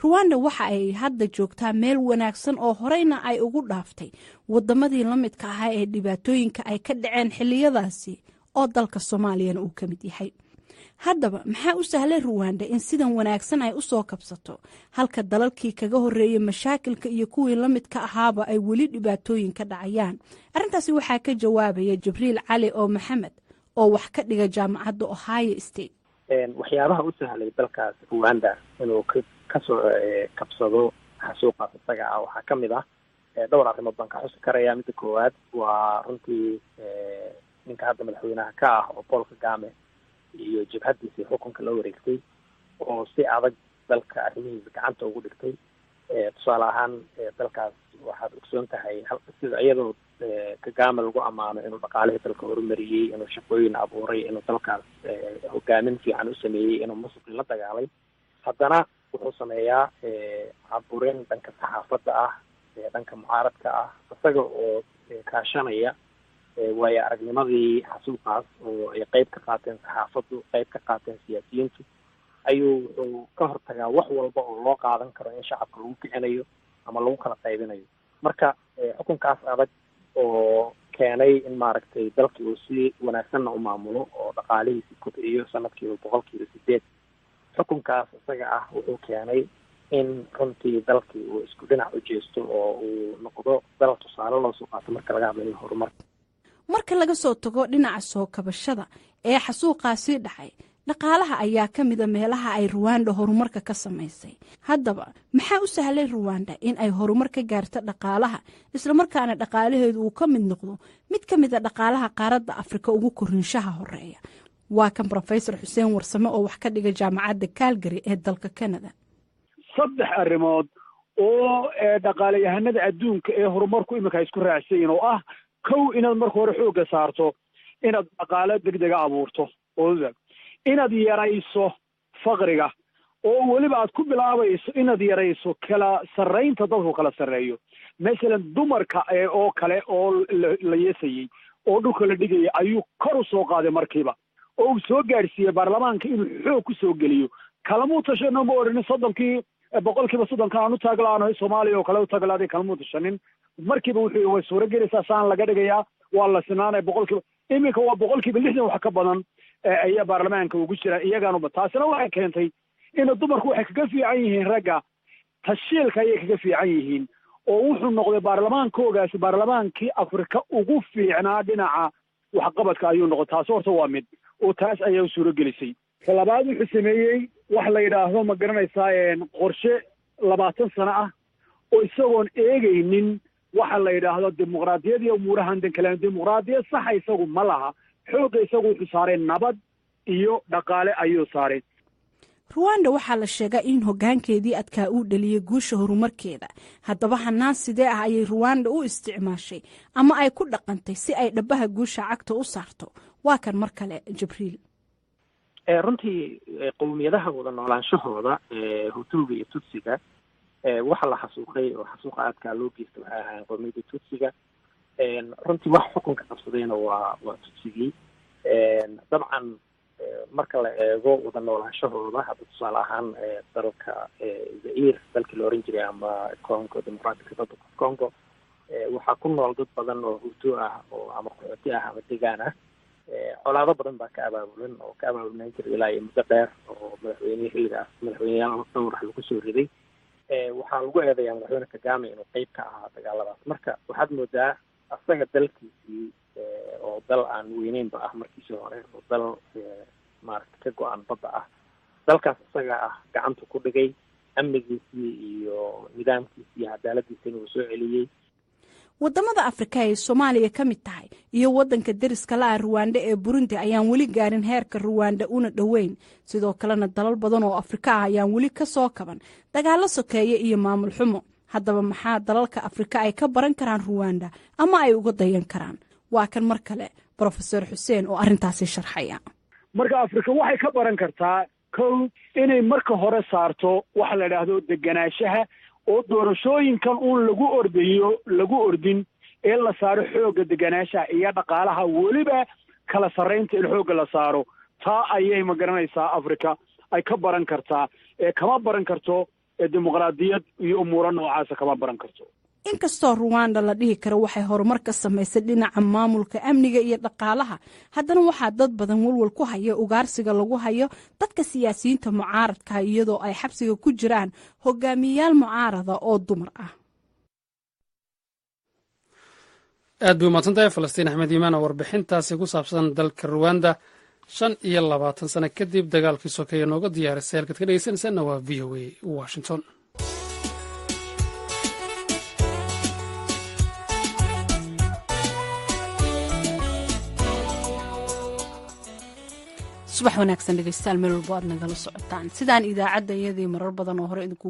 ruwanda waxa ay hadda joogtaa meel wanaagsan oo horeyna ay ugu dhaaftay wadamadii la midka ahaa ee dhibaatooyinka ay ka dhaceen xilliyadaasi oo dalka soomaaliyana uu ka mid yahay. haddaba maxaa u sahlay ruwanda in sidan wanaagsan ay usoo kabsato halka dalalkii kaga horeeyey mashaakilka iyo kuwii la midka ahaaba ay weli dhibaatooyin ka dhacayaan? arrintaasi waxaa ka jawaabaya jibriil cali oo maxamed oo wax ka dhiga jaamacadda ohio state. waxyaabaha u sahlay dalkaas ruwanda inuu kasoo kabsado xasuuqaas isaga ah waxaa ka mid ah dhowr arrimood baan ka xusi karaya. midda koowaad waa runtii ninka hadda madaxweynaha ka ah oo Paul Kagame iyo jabhadiisii xukunka la wareegtay oo si adag dalka arrimihiisa gacanta ugu dhigtay. tusaale ahaan dalkaas waxaad ogsoon tahay sida iyadoo Kagame lagu ammaano inuu dhaqaalihii dalka horumariyey, inuu shaqooyin abuuray, inuu dalkaas hogaamin fiican u sameeyey, inuu musuqi la dagaalay, haddana wuxuu sameeyaa caburin dhanka saxaafadda ah, dhanka mucaaradka ah, isaga oo kaashanaya waayo aragnimadii xasuuqaas oo ay qayb ka qaateen saxaafaddu, qayb ka qaateen siyaasiyiintu, ayuu wuxuu ka hortagaa wax walba oo loo qaadan karo in shacabka lagu kicinayo ama lagu kala qaybinayo. marka xukunkaas adag oo keenay in maaragtay dalkii uu si wanaagsanna u maamulo oo dhaqaalihiisi kobciyo sanadkiiba 8%. xukunkaas isaga ah wuxuu keenay in runtii dalkii uu isku dhinac u jeesto oo uu noqdo dal tusaale loo soo qaato marka laga hadlayo horumarka. marka laga soo tago dhinaca soo kabashada ee xasuuqaasi dhacay, dhaqaalaha ayaa ka mida meelaha ay ruwanda horumarka ka samaysay. haddaba maxaa u sahlay ruwanda in ay horumar ka gaarto dhaqaalaha islamarkaana dhaqaalaheedu uu ka mid noqdo mid ka mid a dhaqaalaha qaaradda afrika ugu korinshaha horeeya? waa kan Professor Xuseen Warsame oo wax ka dhiga jaamacadda Calgary ee dalka Canada. 3 arrimood oo dhaqaalayahanada adduunka ee horumarku imika isku raacsan oo ah kow inaad marka hore xooga saarto inaad dhaqaale degdeg abuurto oo inaad yarayso faqriga oo waliba aad ku bilaabayso inaad yarayso kala sareynta dadku kala sareeyo. Mesela dumarka oo kale oo la yeesayay oo dhulka la dhigay ayuu kor u soo qaaday markiiba oo soo gaarsiiyay baarlamaanka inuu xoog ku soo geliyo. kalamu tashano ma orin 30% aanu taaglaano Soomaaliya oo kale u taaglaaday kalamu tashanin markiiba wuxuu way suura gelaysaa saan laga dhigayaa waa la sinaanay 100%. imika waa 60% wax ka badan ayaa baarlamaanka ugu jira iyagaanu taasina waxay keentay in dumarku waxay kaga fiican yihiin ragga tashiilka ayay kaga fiican yihiin oo wuxuu noqday baarlamaankoogaasi baarlamaankii Afrika ugu fiicnaa dhinaca waxqabadka ayuu noqday. taas horta waa mid oo taas ayaa suura gelisay. labaad wuxuu sameeyey wax la yiraahdo ma garanaysaa qorshe 20 sano ah oo isagoon eegaynin waxa la yiraahdo dimuqraadiyad iyo umuurahan kale. dimuqraadiyad sax isagu ma laha, xoog isagu wuxuu saaray nabad iyo dhaqaale ayuu saaray. ruwanda waxaa la sheegaa in hoggaankeedii adkaa uu dhaliyay guusha horumarkeeda. haddaba hanaan sidee ah ayay ruwanda u isticmaashay ama ay ku dhaqantay si ay dhabaha guusha cagta u saarto? waa kan mar kale Jibriil. runtii qowmiyadaha wada noolaanshahooda Hutuga iyo Tutsiga waxa la xasuuqay oo xasuuqa aadka loo geystay waxa ahaa qowmiyada Tutsiga. runtii wax xukunka qabsadayna waa Tutsigii. dabcan marka la eego wada noolaanshahooda hadda tusaale ahaan dalka Zaire dalkii la oran jiray ama Congo Democratic Republic of Congo waxaa ku nool dad badan oo Hutu ah oo ama qaxooti ah ama deegaan ah. colaado badan baa ka abaabulan jiray ilaa muddo dheer oo madaxweyneyaal dhowr lagu soo riday. waxaa lagu eedeeyaa madaxweyne Kagame inuu qayb ka ahaa dagaaladaas. marka waxaad moodaa asaga dalkiisii oo dal aan weyneynba ah markiisii hore oo dal maaragta ka go-an badda ah, dalkaas isaga ah gacanta ku dhigay amnigiisii iyo nidaamkiisii iyo cadaaladiisii inuu soo celiyey. wadamada Afrika ee Soomaaliya ka mid tahay iyo wadanka deriska la Rwanda ee Burundi ayaan weli gaarin heerka Rwanda una dhaweyn. sidoo kalena dalal badan oo Afrika ah ayaan weli ka soo kaban dagaalo sokeeye iyo maamul xumo. haddaba maxaa dalalka Afrika ay ka baran karaan Rwanda ama ay uga dayan karaan? waa kan mar kale Professor Xuseen oo arrintaasi sharxaya. marka Afrika waxay ka baran kartaa kow inay marka hore saarto waxa la yiraahdo deganaanshaha oo doorashooyinkan lagu ordin ee la saaro xooga deganaanshaha iyo dhaqaalaha waliba kala sareynta in xooga la saaro. taa ayay ma garanaysaa Afrika ay ka baran kartaa kama baran karto dimuqraadiyad iyo umuuro noocaasa kama baran karto. inkastoo Rwanda la dhihi karo waxay horumar ka samaysay dhinaca maamulka amniga iyo dhaqaalaha, haddana waxaa dad badan walwal ku haya ugaarsiga lagu hayo dadka siyaasiyiinta mucaaradka iyadoo ay xabsiga ku jiraan hogaamiyayaal mucaarada oo dumar ah. aad buu mahadsantahay Falastiin Axmed Iimaan oo warbixintaasi ku saabsan dalka Rwanda 25 sano kadib dagaalkii sokeeye nooga diyaarisay halkaad ka dhegeysanaysaana waa VOA Washington. subax wanaagsan dhegeystayaal meel walba aad nagala socotaan sidaan idaacadda iyadii marar badan oo hore idinku